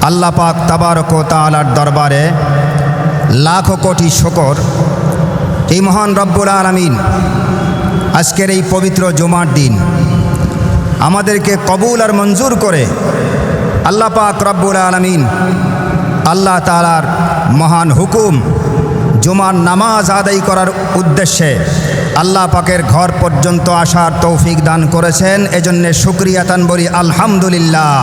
আল্লাহ পাক তাবারক ও তাআলার দরবারে লাখো কোটি শুকর, এই মহান রব্বুল আলামিন আজকের এই পবিত্র জুমার দিন আমাদেরকে কবুল আর মঞ্জুর করে আল্লাহ পাক রব্বুল আলামিন আল্লাহ তাআলার মহান হুকুম জুমার নামাজ আদায় করার উদ্দেশ্যে আল্লাহ পাকের ঘর পর্যন্ত আসার তৌফিক দান করেছেন। এজন্য শুকরিয়াতান বলি আলহামদুলিল্লাহ।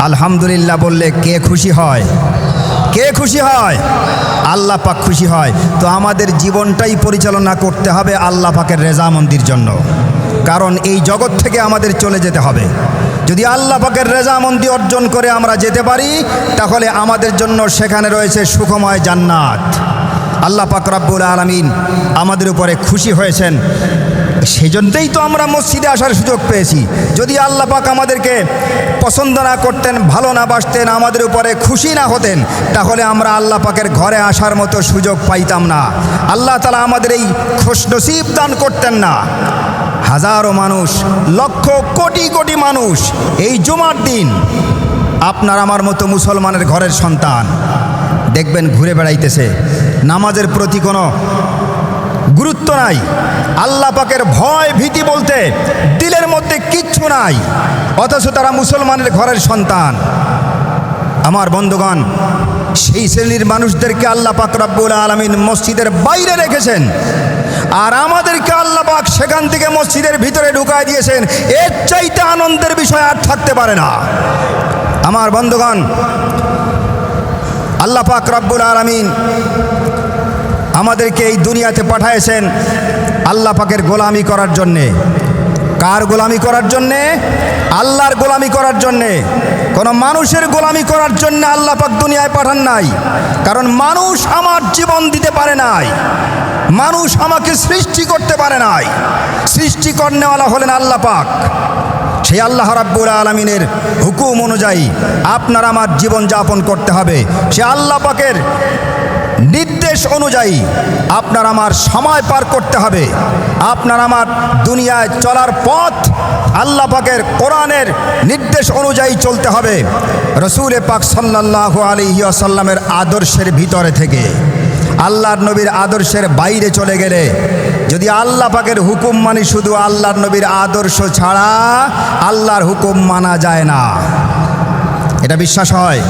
আলহামদুলিল্লাহ বললে কে খুশি হয়? কে খুশি হয়? আল্লাহ পাক খুশি হয়। তো আমাদের জীবনটাই পরিচালনা করতে হবে আল্লাহ পাকের রেজামন্দির জন্য, কারণ এই জগৎ থেকে আমাদের চলে যেতে হবে। যদি আল্লাহ পাকের রেজামন্দি অর্জন করে আমরা যেতে পারি, তাহলে আমাদের জন্য সেখানে রয়েছে সুখময় জান্নাত। আল্লাহ পাক রব্বুল আলামিন আমাদের উপরে খুশি হয়েছেন, সেজন্যই তো আমরা মসজিদে আসার সুযোগ পেয়েছি। যদি আল্লাহ পাক আমাদেরকে পছন্দ না করতেন, ভালো না বাসতেন, আমাদের উপরে খুশি না হতেন, তাহলে আমরা আল্লাহ পাকের ঘরে আসার মতো সুযোগ পাইতাম না। আল্লাহ তাআলা আমাদের এই খুশনসিব দান করতেন না। হাজারো মানুষ, লক্ষ কোটি কোটি মানুষ এই জুমার দিন আপনার আমার মতো মুসলমানের ঘরের সন্তান দেখবেন ঘুরে বেড়াইতেছে, নামাজের প্রতি কোনো গুরুত্ব নাই, আল্লাহ পাকের ভয় ভীতি বলতে দিলের মধ্যে কিচ্ছু নাই, অথচ তারা মুসলমানের ঘরের সন্তান। আমার বন্ধুগণ, সেই শ্রেণীর মানুষদেরকে আল্লাহ পাক রব্বুল আলামিন মসজিদের বাইরে রেখেছেন, আর আমাদেরকে আল্লাহ পাক সেখান থেকে মসজিদের ভিতরে ঢুকায় দিয়েছেন। এর চাইতে আনন্দের বিষয় আর থাকতে পারে না। আমার বন্ধুগণ, আল্লাহ পাক রব্বুল আলামিন আমাদেরকে এই দুনিয়াতে পাঠিয়েছেন আল্লাহ পাকের গোলামি করার জন্যে। কার গোলামি করার জন্যে? আল্লাহর গোলামি করার জন্যে। কোনো মানুষের গোলামি করার জন্য আল্লাহ পাক দুনিয়ায় পাঠান নাই, কারণ মানুষ আমার জীবন দিতে পারে নাই, মানুষ আমাকে সৃষ্টি করতে পারে নাই। সৃষ্টি করনেওয়ালা হলেন আল্লাহ পাক। সেই আল্লাহ রাব্বুল আলামিনের হুকুম অনুযায়ী আপনার আমার জীবন যাপন করতে হবে। সে আল্লাহ পাকের নির্দেশ অনুযায়ী আপনার আমার সময় পার করতে হবে। আপনার আমার দুনিয়ায় চলার পথ আল্লাহ পাকের কোরআনের নির্দেশ অনুযায়ী চলতে হবে, রাসূল পাক সাল্লাল্লাহু আলাইহি ওয়াসাল্লামের আদর্শের ভিতরে থেকে। আল্লাহর নবীর আদর্শের বাইরে চলে গেলে, যদি আল্লাহ পাকের হুকুম মানি, শুধু আল্লাহর নবীর আদর্শ ছাড়া আল্লাহর হুকুম মানা যায় না। এটা বিশ্বাস হয়?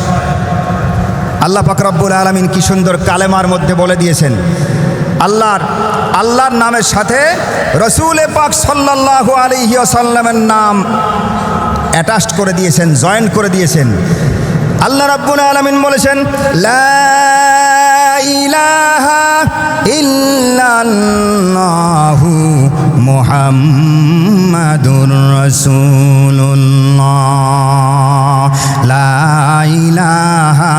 আল্লাহ পাক রব্বুল আলামিন কি সুন্দর কালেমার মধ্যে বলে দিয়েছেন, আল্লাহর নামের সাথে রাসূল পাক সাল্লাল্লাহু আলাইহি ওয়াসাল্লামের নাম অ্যাটাচড করে দিয়েছেন, জয়েন করে দিয়েছেন। আল্লাহ রাব্বুল আলামিন বলেছেন, লা ইলাহা ইল্লাল্লাহু মুহাম্মাদুর রাসূলুল্লাহ, লা ইলাহা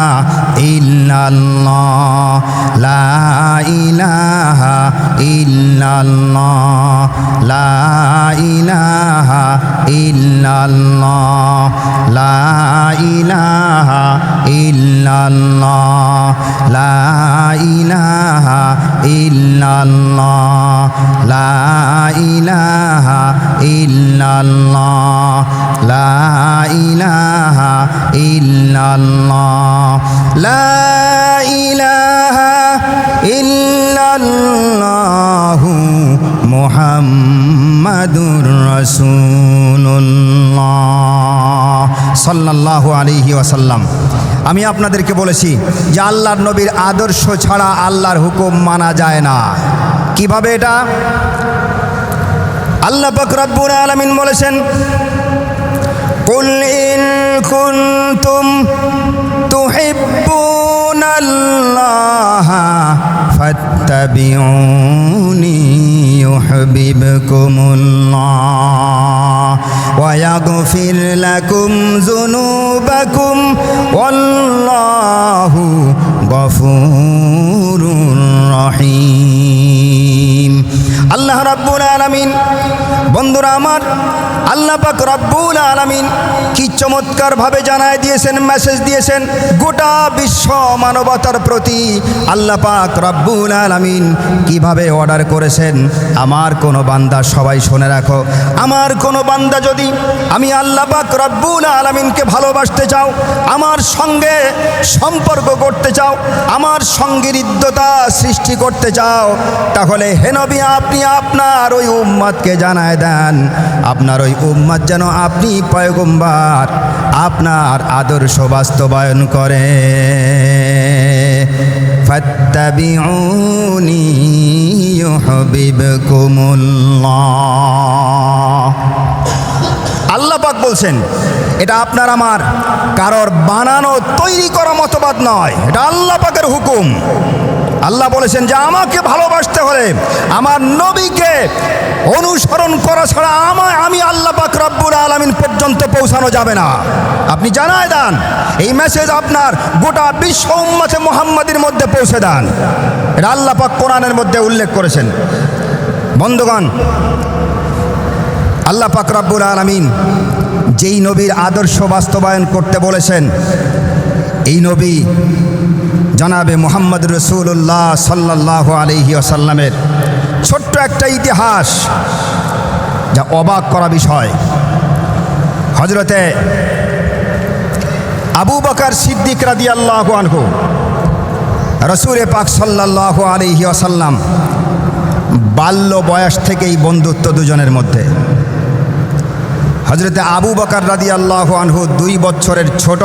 ইল্লাল্লাহ, লা ইলাহা ইল্লাল্লাহ, লা ইলাহা ইল্লাল্লাহ, লা ইলাহা ইল্লাল্লাহ, লা ইলাহা ইল্লাল্লাহ, লা ইলাহা ইল্লাল্লাহ, লা ইলাহা ইল্লাল্লাহ, লা ইলাহা ইল্লাল্লাহু মুহাম্মাদুর রাসূলুল্লাহ সাল্লাল্লাহু আলাইহি ওয়াসাল্লাম। আমি আপনাদেরকে বলেছি যে আল্লাহর নবীর আদর্শ ছাড়া আল্লাহর হুকুম মানা যায় না। কিভাবে এটা? আল্লাহ পাক রব্বুল আলামিন বলেছেন, কুল ইন কুনতুম তুহিব্বুনাল্লাহা ফাত্তাবিউনি ইউহিব্বুকুমুল্লাহ ওয়া ইয়াগফির লাকুম যুনুবাকুম ওয়াল্লাহু গফুরুর রহিম। আল্লাহ রাব্বুল আলামিন, বন্ধুরা আমার, আল্লাহ পাক রব্বুল আলামিন কি চমৎকারভাবে জানায় দিয়েছেন, মেসেজ দিয়েছেন গোটা বিশ্ব মানবতার প্রতি। আল্লাহ পাক রব্বুল আলামিন কিভাবে অর্ডার করেছেন, আমার কোনো বান্দা, সবাই শুনে রাখো, আমার কোনো বান্দা যদি আমি আল্লাহ পাক রব্বুল আলামিনকে ভালোবাসতে চাও, আমার সঙ্গে সম্পর্ক করতে চাও, আমার সঙ্গে হৃদ্যতা সৃষ্টি করতে চাও, তাহলে হে নবী আপনি আপনার ওই উম্মতকে জানায় দেন, আপনার ওই উম্মত যেন আপনি পয়গম্বর আপনার আদর্শ বাস্তবায়ন করে। ফাত্তাবিউনি ইউহিব্বুকুমুল্লাহ। আল্লাহ পাক বলছেন এটা আপনার আমার কারোর বানানো তৈরি করা মতবাদ নয়, এটা আল্লাহ পাকের হুকুম। আল্লাহ বলেছেন যে আমাকে ভালোবাসতে হলে আমার নবীকে অনুসরণ করা ছাড়া আমি আল্লাহ পাক রব্বুল আলামিন পর্যন্ত পৌঁছানো যাবে না। আপনি জানায় দেন, এই মেসেজ আপনার গোটা বিশ্ব উম্মতে মুহাম্মাদের মধ্যে পৌঁছে দেন। এটা আল্লাহ পাক কোরআনের মধ্যে উল্লেখ করেছেন। বন্ধুগণ, আল্লাহ পাক রব্বুল আলামিন যেই নবীর আদর্শ বাস্তবায়ন করতে বলেছেন, এই নবী জনাবে মুহাম্মদ রাসূলুল্লাহ সাল্লাল্লাহু আলাইহি ওয়াসাল্লামের ছোট্ট একটা ইতিহাস যা অবাক করা বিষয়। হযরতে আবু বকর সিদ্দিক রাদিয়াল্লাহু আনহু রাসূল পাক সাল্লাল্লাহু আলাইহি ওয়াসাল্লাম বাল্য বয়স থেকেই বন্ধুত্ব দুজনের মধ্যে। হযরতে আবু বকর রাদিয়াল্লাহু আনহু 2 বছরের ছোট,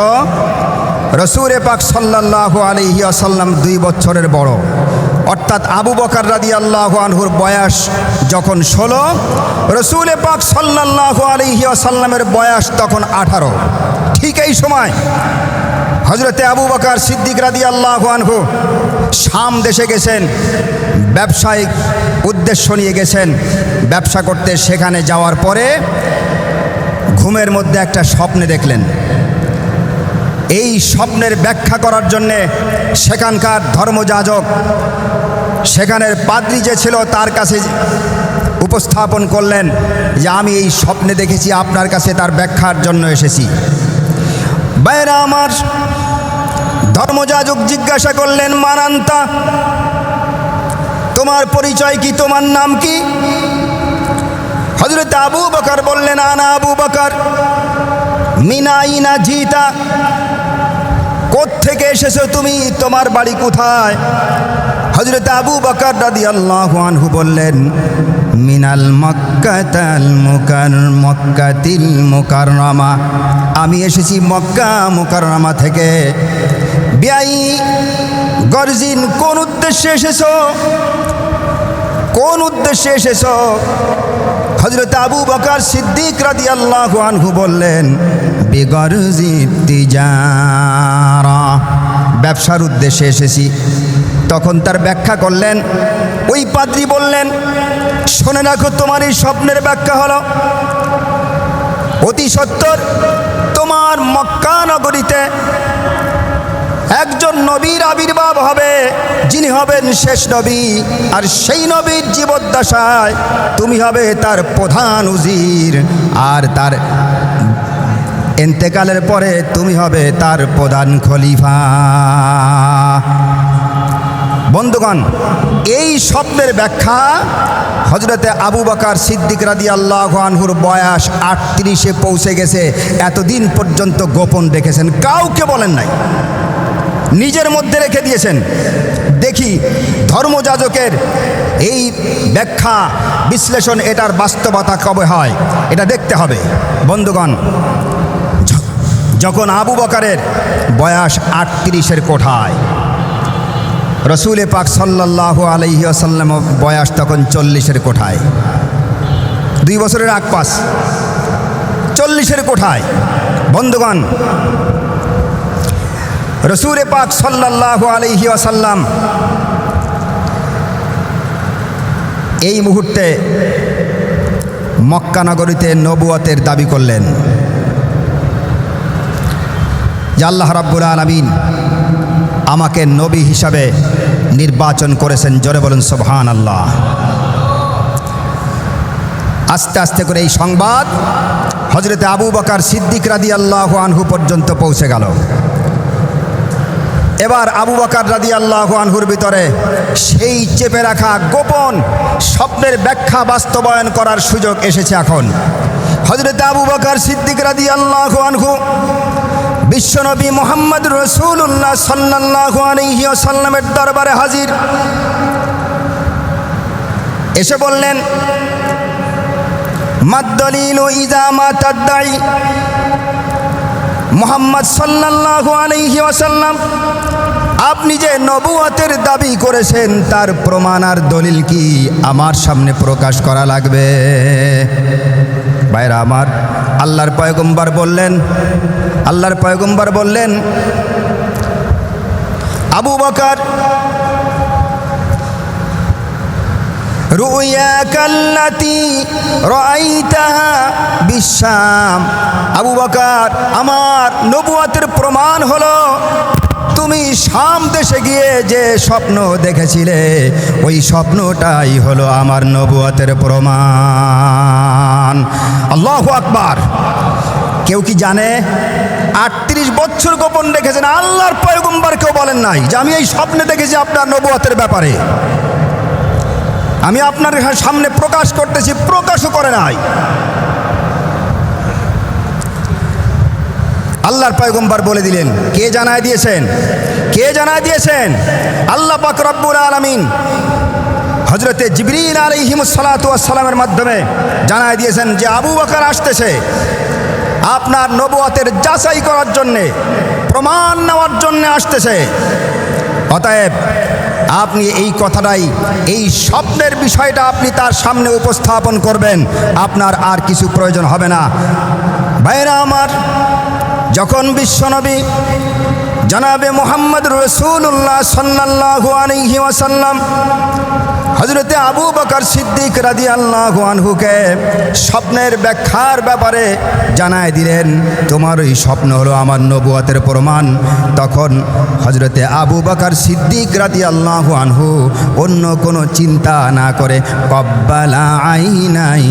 রাসূল পাক সাল্লাল্লাহু আলাইহি ওয়াসাল্লাম 2 বছরের বড়। অর্থাৎ আবু বকর রাদিয়াল্লাহু আনহুর বয়স যখন 16, রাসূল পাক সাল্লাল্লাহু আলাইহি ওয়াসাল্লামের বয়স তখন 18। ঠিক এই সময় হযরতে আবু বকর সিদ্দিক রাদিয়াল্লাহু আনহু শাম দেশে গেছেন, ব্যবসায়িক উদ্দেশ্য নিয়ে গেছেন ব্যবসা করতে। সেখানে যাওয়ার পরে ঘুমের মধ্যে একটা স্বপ্নে দেখলেন। এই স্বপ্নের ব্যাখ্যা করার জন্যে সেখানকার ধর্মযাজক, সেখানের পাদ্রী যে ছিল তার কাছে উপস্থাপন করলেন যে আমি এই স্বপ্নে দেখেছি, আপনার কাছে তার ব্যাখ্যার জন্য এসেছি। বাইরা আমার, ধর্মযাজক জিজ্ঞাসা করলেন, মানান্তা, তোমার পরিচয় কি, তোমার নাম কি? হযরত আবু বকর বললেন, আনা আবু বকর। মিনাইনা জিতা, কোত্থেকে এসেছো তুমি, তোমার বাড়ি কোথায়? হযরত আবু বকর রাদিয়াল্লাহু আনহু বললেন, মিনাল মক্কাতিল মুকাররমা, আমি এসেছি মক্কা মুকাররমা থেকে। বিআই গরজিন, কোন উদ্দেশ্যে এসেছো, কোন উদ্দেশ্যে এসেছো? হযরত আবু বকর সিদ্দিক রাদিয়াল্লাহু আনহু বললেন, বিগরজি তিজারা, ব্যবসার উদ্দেশ্যে এসেছি। তখন তার ব্যাখ্যা করলেন। ওই পাদ্রী বললেন, শুনে রাখো, তোমার এই স্বপ্নের ব্যাখ্যা হলো অতি সত্বর তোমার মক্কা নগরীতে একজন নবীর আবির্ভাব হবে, যিনি হবেন শেষ নবী। আর সেই নবীর জীবদ্দশায় তুমি হবে তার প্রধান উজির, আর তার ইন্তেকালের পরে তুমি হবে তার প্রধান খলিফা। বন্ধুগণ, এই স্বপ্নের ব্যাখ্যা হযরতে আবু বকর সিদ্দিক রাদিয়াল্লাহু আনহুর বয়স 38-এ পৌঁছে গেছে। এতদিন পর্যন্ত গোপন রেখেছেন, কাউকে বলেন নাই, নিজের মধ্যে রেখে দিয়েছেন। দেখি ধর্মযাজকের এই ব্যাখ্যা বিশ্লেষণ, এটার বাস্তবতা কবে হয় এটা দেখতে হবে। বন্ধুগণ, যখন আবু বকরের বয়স 38-এর কোঠায়, রাসূল পাক সাল্লাল্লাহু আলাইহি ওয়াসাল্লাম বয়স তখন 40-এর কোঠায়, 2 বছরের আগপাস 40-এর কোঠায়। বন্ধুগণ, রাসূল পাক সাল্লাল্লাহু আলাইহি ওয়াসাল্লাম এই মুহূর্তে মক্কা নগরীতে নবুয়তের দাবি করলেন যে আল্লাহ রাব্বুল আলামিন আমাকে নবী হিসাবে নির্বাচন করেছেন। জোরে বলুন সুবহানাল্লাহ। আস্তে আস্তে করে এই সংবাদ হযরতে আবু বকর সিদ্দিক রাদিয়াল্লাহু আনহু পর্যন্ত পৌঁছে গেল। এবার আবু বকর রাদিয়াল্লাহু আনহুর ভিতরে সেই চেপে রাখা গোপন স্বপ্নের ব্যাখ্যা বাস্তবায়ন করার সুযোগ এসেছে। এখন হযরতে আবু বকর সিদ্দিক রাদিয়াল্লাহু আনহু বিশ্বনবী মুহাম্মদ রাসূলুল্লাহ সাল্লাল্লাহু আলাইহি ওয়াসাল্লামের দরবারে হাজির। এসে বললেন, মাদ-দলিলু ইযা মা তাদঈ, মুহাম্মদ সাল্লাল্লাহু আলাইহি ওয়াসাল্লাম, আপনি যে নবুয়তের দাবি করেছেন তার প্রমাণ আর দলিল কি আমার সামনে প্রকাশ করা লাগবে? ভাইরা আমার, আল্লাহর পয়গম্বর বললেন, আবু বকর, রুয়াকাল্লাতি রাআইতাহা বিশাম, আবু বকর, আমার নবুয়তের প্রমাণ হলো তুমি শাম দেশে গিয়ে যে স্বপ্ন দেখেছিলে ওই স্বপ্নটাই হলো আমার নবুয়তের প্রমাণ। আল্লাহু আকবার। কেউ কি জানে 38 বছর গোপন রেখেছেন, আল্লাহর পয়গম্বর কেউ বলেন নাই যে আমি এই স্বপ্নে দেখেছি আপনার নবুয়তের ব্যাপারে, আমি আপনার সামনে প্রকাশ করতেছি, প্রকাশও করে নাই। আল্লাহর পয়গম্বর বলে দিলেন। কে জানায় দিয়েছেন? আল্লাহ পাক রব্বুল আলামিন হযরতে জিবরিল আলাইহিস সালাতু ওয়াস সালামের মাধ্যমে জানায় দিয়েছেন যে আবু বকর আসতেছে আপনার নবুয়তের যাচাই করার জন্যে, প্রমাণ নেওয়ার জন্যে আসতেছে। অতএব আপনি এই কথাটাই, এই স্বপ্নের বিষয়টা আপনি তার সামনে উপস্থাপন করবেন, আপনার আর কিছু প্রয়োজন হবে না। ভাইরা আমার, যখন বিশ্বনবী জনাবে মুহাম্মদ রাসূলুল্লাহ সাল্লাল্লাহু আলাইহি ওয়াসাল্লাম হযরতে আবু বকর সিদ্দিক রাদিয়াল্লাহু আনহুকে স্বপ্নের ব্যাখ্যার ব্যাপারে জানায় দিলেন, তোমার এই স্বপ্ন হলো আমার নবুয়তের প্রমাণ, তখন হযরতে আবু বকর সিদ্দিক রাদিয়াল্লাহু আনহু অন্য কোনো চিন্তা না করে কব্বালা আইনাই,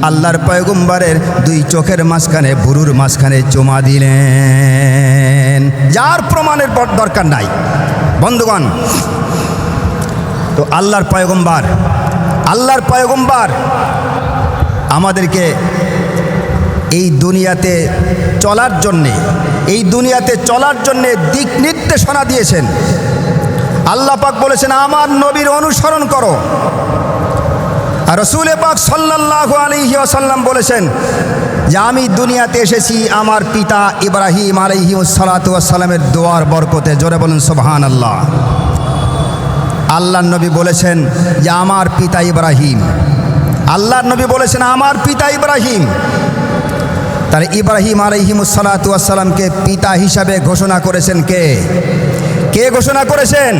আল্লাহর পয়গম্বরের দুই চোখের মাঝখানে, ভুরুর মাঝখানে চুমা দিলেন, যার প্রমাণের দরকার নাই। বন্ধুগণ, তো আল্লাহর পয়গম্বর আমাদেরকে এই দুনিয়াতে চলার জন্যে দিক নির্দেশনা দিয়েছেন। আল্লাহ পাক বলেছেন আমার নবীর অনুসরণ করো, আর রাসূল পাক সাল্লাল্লাহু আলাইহি ওয়াসাল্লাম বলেছেন যে আমি দুনিয়াতে এসেছি আমার পিতা ইব্রাহিম আলাইহিস সালাতু ওয়াস সালামের দোয়ার বরকতে। জোরে বলুন সুবহানাল্লাহ। আল্লাহর নবী বলেছেন যে আমার পিতা ইব্রাহিম, আল্লাহর নবী বলেছেন আমার পিতা ইব্রাহিম। তাহলে ইব্রাহিম আলাইহিস সালাতু ওয়াস সালামকে পিতা হিসাবে ঘোষণা করেছেন কে ঘোষণা করেছেন?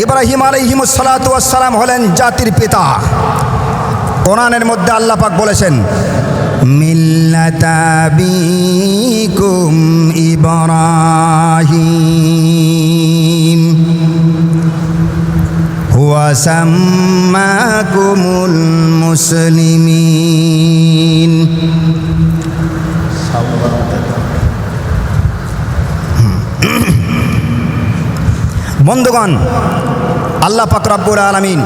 ইব্রাহিম আলাইহিস সালাতু ওয়াস সালাম হলেন জাতির পিতা। কোরআনের মধ্যে আল্লাহ পাক বলেছেন মিল্লাতা আবিকুম ইব্রাহিম হুয়া সাম্মাকুমুল মুসলিমিন। বন্ধুগণ, আল্লাহ পাক রব্বুল আলামিন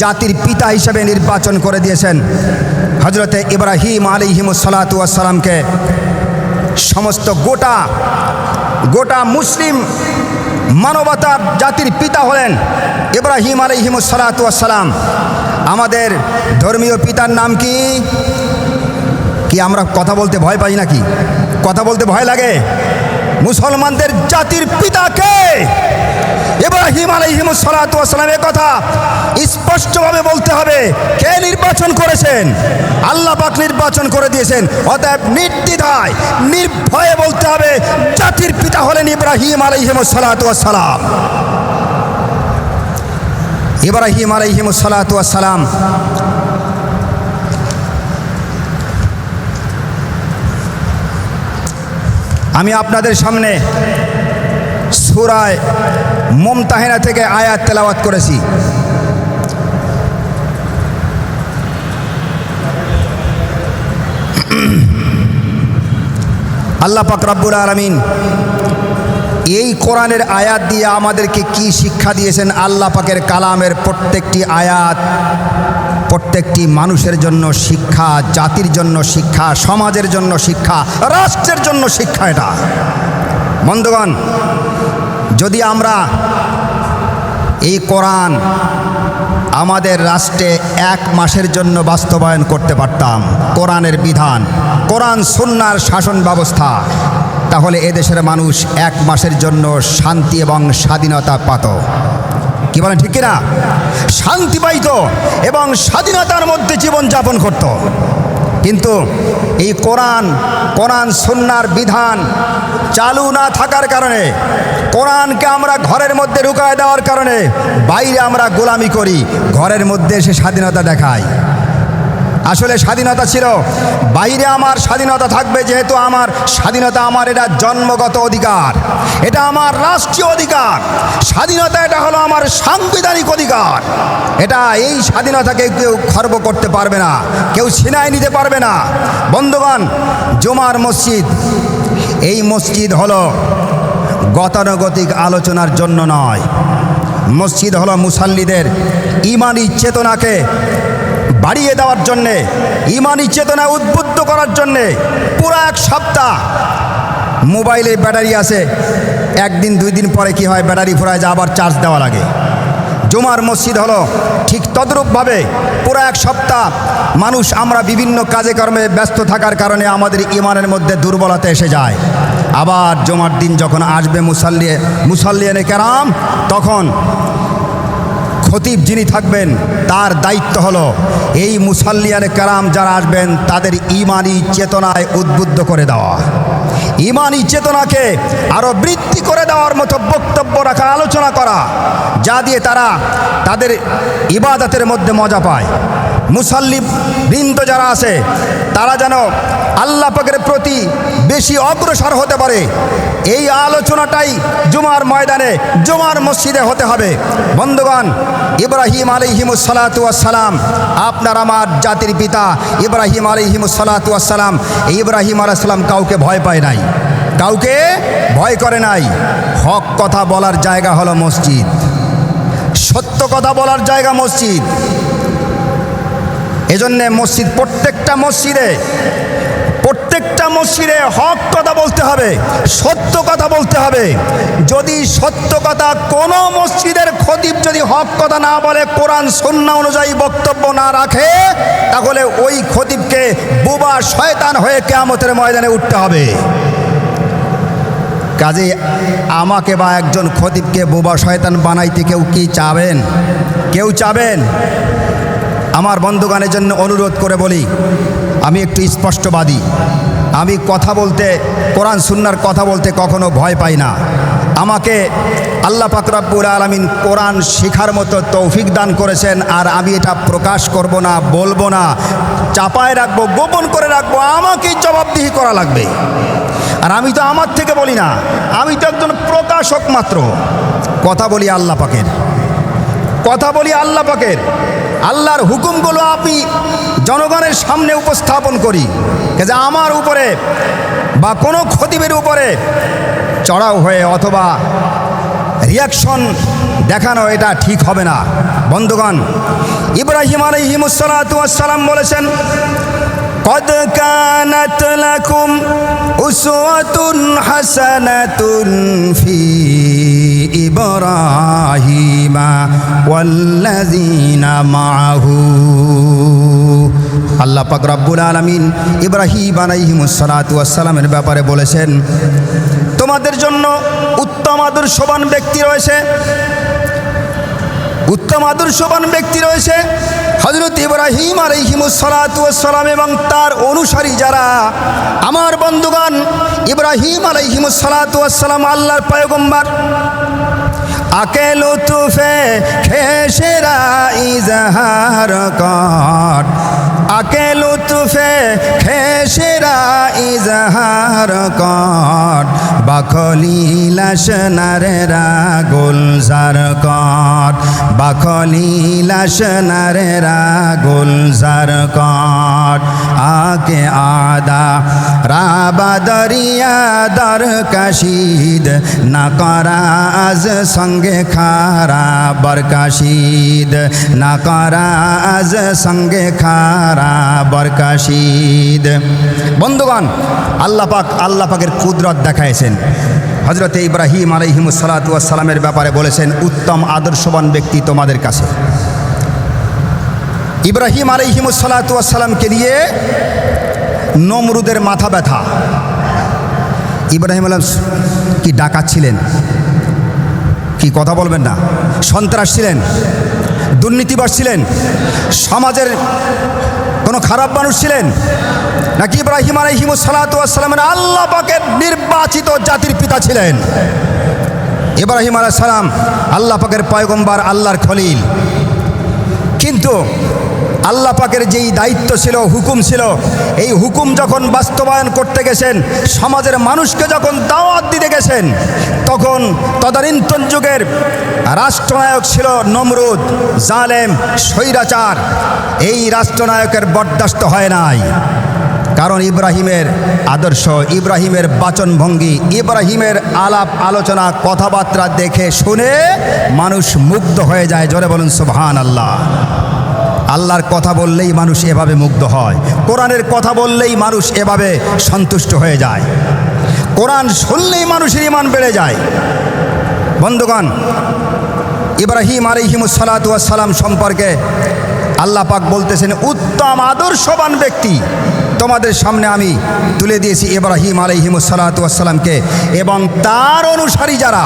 জাতির পিতা হিসেবে নির্বাচন করে দিয়েছেন হযরতে ইব্রাহিম আলাইহিস সালাতু ওয়াস সালামকে। সমস্ত গোটা মুসলিম মানবতার জাতির পিতা হলেন ইব্রাহিম আলাইহিস সালাতু ওয়াস সালাম। আমাদের ধর্মীয় পিতার নাম কি? আমরা কথা বলতে ভয় পাই নাকি? কথা বলতে ভয় লাগে? মুসলমানদের জাতির পিতা কে? ইব্রাহিম আলাইহিস সালাতু ওয়াস সালাম। এ কথা স্পষ্টভাবে বলতে হবে। কে নির্বাচন করেছেন? আল্লাহ পাক নির্বাচন করে দিয়েছেন। অতএব নির্দ্বিধায় নির্ভয়ে বলতে হবে জাতির পিতা হলেন ইব্রাহিম আলাইহিস সালাতু ওয়াস সালাম। ইব্রাহিম আলাইহিস সালাতু ওয়াস সালাম আমি আপনাদের সামনে সূরা মুমতাহিনা থেকে আয়াত তেলাওয়াত করেছি। আল্লাহ পাক রব্বুল আলামিন এই কোরআনের আয়াত দিয়ে আমাদেরকে কি শিক্ষা দিয়েছেন? আল্লাহ পাকের কালামের প্রত্যেকটি আয়াত প্রত্যেকটি মানুষের জন্য শিক্ষা, জাতির জন্য শিক্ষা, সমাজের জন্য শিক্ষা, রাষ্ট্রের জন্য শিক্ষা। এটা বন্ধুগণ, যদি আমরা এই কোরআন আমাদের রাষ্ট্রে 1 মাসের জন্য বাস্তবায়ন করতে পারতাম, কোরআনের বিধান, কোরআন সুন্নাহর শাসন ব্যবস্থা, তাহলে এদেশের মানুষ 1 মাসের জন্য শান্তি এবং স্বাধীনতা পেত। কি বলেন, ঠিক কিনা? শান্তি পাইত এবং স্বাধীনতার মধ্যে জীবনযাপন করত। কিন্তু এই কোরআন সুন্নাহর বিধান চালু না থাকার কারণে, কোরআনকে আমরা ঘরের মধ্যে ঢুকায় দেওয়ার কারণে বাইরে আমরা গোলামি করি, ঘরের মধ্যে এসে স্বাধীনতা দেখাই। আসলে স্বাধীনতা ছিল বাইরে, আমার স্বাধীনতা থাকবে, যেহেতু আমার স্বাধীনতা, আমার এটা জন্মগত অধিকার, এটা আমার রাষ্ট্রীয় অধিকার। স্বাধীনতা এটা হলো আমার সাংবিধানিক অধিকার। এটা, এই স্বাধীনতাকে কেউ খর্ব করতে পারবে না, কেউ ছিনায় নিতে পারবে না। বন্ধুগণ, জুমার মসজিদ, এই মসজিদ হলো গতানুগতিক আলোচনার জন্য নয়। মসজিদ হলো মুসাল্লিদের ঈমানি চেতনাকে বাড়িয়ে দেওয়ার জন্যে, ঈমানি চেতনা উদ্বুদ্ধ করার জন্যে। পুরো 1 সপ্তাহ মোবাইলে ব্যাটারি আছে, 1 দিন 2 দিন পরে কি হয়, ব্যাটারি ফুরায় যায়, আবার চার্জ দেওয়া লাগে। জুমার মসজিদ হলো ঠিক তদ্রূপভাবে পুরো 1 সপ্তাহ মানুষ, আমরা বিভিন্ন কাজে কর্মে ব্যস্ত থাকার কারণে আমাদের ঈমানের মধ্যে দুর্বলতা এসে যায়। আবার জুমার দিন যখন আসবে মুসাল্লিয়ানে কেরাম, তখন খতিব যিনি থাকবেন তার দায়িত্ব হলো এই মুসাল্লিয়ানে কেরাম যারা আসবেন তাদের ঈমানি চেতনায় উদ্বুদ্ধ করে দেওয়া, ঈমানি চেতনাকে আরও বৃদ্ধি করে দেওয়ার মতো বক্তব্য রাখা, আলোচনা করা, যা দিয়ে তারা তাদের ইবাদতের মধ্যে মজা পায়। মুসাল্লি বৃন্দ যারা আছে তারা যেন আল্লাহ পাকের প্রতি বেশি অগ্রসর হতে পারে, এই আলোচনাটাই জুমার ময়দানে, জুমার মসজিদে হতে হবে। বন্ধুগণ, ইব্রাহিম আলাইহিমুস সালাতু ওয়াস সালাম, আপনার আমার জাতির পিতা ইব্রাহিম আলাইহিমুস সালাতু ওয়াস সালাম, ইব্রাহিম আলাইহিস সালাম কাউকে ভয় পায় নাই, কাউকে ভয় করে নাই। হক কথা বলার জায়গা হলো মসজিদ, সত্য কথা বলার জায়গা মসজিদ। এজন্যে মসজিদ, প্রত্যেকটা মসজিদে হক কথা বলতে হবে, সত্য কথা বলতে হবে। যদি সত্য কথা, কোনো মসজিদের খতিব যদি হক কথা না বলে, কোরআন সুন্নাহ অনুযায়ী বক্তব্য না রাখে, তাহলে ওই খতিবকে বোবা শয়তান হয়ে কিয়ামতের ময়দানে উঠতে হবে। কাজে আমাকে বা একজন খতিবকে বোবা শয়তান বানাইতে কেউ কি চাবেন? কেউ চাবেন? আমার বন্ধুগণের জন্য অনুরোধ করে বলি, আমি একটু স্পষ্টবাদী, আমি কথা বলতে, কোরআন সুন্নাহর কথা বলতে কখনো ভয় পাই না। আমাকে আল্লাহ পাক রব্বুল আলামিন কোরআন শেখার মতো তৌফিক দান করেছেন, আর আমি এটা প্রকাশ করব না, বলবো না, চাপায় রাখবো, গোপন করে রাখবো, আমাকেই জবাবদিহি করা লাগবে। আর আমি তো আমার থেকে বলি না, আমি তো একজন প্রকাশক মাত্র। কথা বলি আল্লাহ পাকের, কথা বলি আল্লাহ পাকের, আল্লাহর হুকুমগুলো আমি জনগণের সামনে উপস্থাপন করি। যে আমার উপরে বা কোনো খতিবের উপরে চড়াও হয়ে অথবা রিয়াকশন দেখানো, এটা ঠিক হবে না। বন্ধুগণ, ইব্রাহিম আলাইহিমুস সালাতু ওয়াস সালাম বলেছেন, قد كانت لكم أسوة حسنة في إبراهيم والذين معه। আল্লাহ পাক রব্বুল আলামিন ইব্রাহিম আলাইহিমুস সালাতু ওয়াস সালামের ব্যাপারে বলেছেন, তোমাদের জন্য উত্তম আদর্শবান ব্যক্তি রয়েছে, উত্তম আদর্শবান ব্যক্তি রয়েছে হযরত ইব্রাহিম আলাইহিমুস সালাতু ওয়াস সালাম এবং তার অনুসারী যারা। আমার বন্ধুগণ, ইব্রাহিম আলাইহিমুস সালাতু ওয়াস সালাম আল্লাহর পয়গম্বর। আকে লুতুফে খেশেরা ইজহার কর, আকে লুতুফে খেশেরা ইজহার কর, বাখলিলাস নারেরা গুলজার কর, বাখলিলাস নারেরা গুলজার কর। আকে আদা রাবা দরিয়া দর কাশিদ না করা আজ সঙ্গে খারা বরকাশিদ, না করা আজ সঙ্গে খারা বরকাশিদ। বন্ধুগণ, আল্লাহ পাকের কুদরত দেখাইছেন। হযরতে ইব্রাহিম আলাইহিমুস সালাতু ওয়াস সালামের ব্যাপারে বলেছেন, উত্তম আদর্শবান ব্যক্তি তোমাদের কাছে। ইব্রাহিম আলাইহিমুস সালাতু ওয়াস সালামকে নিয়ে নমরুদের মাথা ব্যথা। ইব্রাহিম আলাইহিস কি ডাকাত ছিলেন? কি কথা বলবেন না? সন্ত্রাস ছিলেন? দুর্নীতিবাজ ছিলেন? সমাজের কোনো খারাপ মানুষ ছিলেন? নাকি ইব্রাহিম আলাইহিমুস সালাতু ওয়াস সালামের আল্লাহ পাকের নির্বাচিত জাতির পিতা ছিলেন? ইব্রাহিম আলাইহিস সালাম আল্লাহ পাকের পয়গম্বর, আল্লাহর খলিল। কিন্তু আল্লাহ পাকের যেই দায়িত্ব ছিল, হুকুম ছিল, এই হুকুম যখন বাস্তবায়ন করতে গেছেন, সমাজের মানুষকে যখন দাওয়াত দিতে গেছেন, তখন তদানীন্তন যুগের রাষ্ট্রনায়ক ছিল নমরুদ, জালেম, স্বৈরাচার। এই রাষ্ট্রনায়কের বরদাস্ত হয় নাই। কারণ ইব্রাহিমের আদর্শ, ইব্রাহিমের বাচনভঙ্গি, ইব্রাহিমের আলাপ আলোচনা, কথাবার্তা দেখে শুনে মানুষ মুগ্ধ হয়ে যায়। জোরে বলুন সুবহানাল্লাহ। আল্লাহর কথা বললেই মানুষ এভাবে মুগ্ধ হয়, কোরআনের কথা বললেই মানুষ এভাবে সন্তুষ্ট হয়ে যায়, কোরআন শুনলেই মানুষের ঈমান বেড়ে যায়। বন্ধুগণ, ইব্রাহিম আলাইহিমুস সালাতু ওয়াস সালাম সম্পর্কে আল্লাহ পাক বলতেছেন, উত্তম আদর্শবান ব্যক্তি তোমাদের সামনে আমি তুলে দিয়েছি ইব্রাহিম আলাইহিমুস সালাতু ওয়াস সালামকে এবং তার অনুসারী যারা।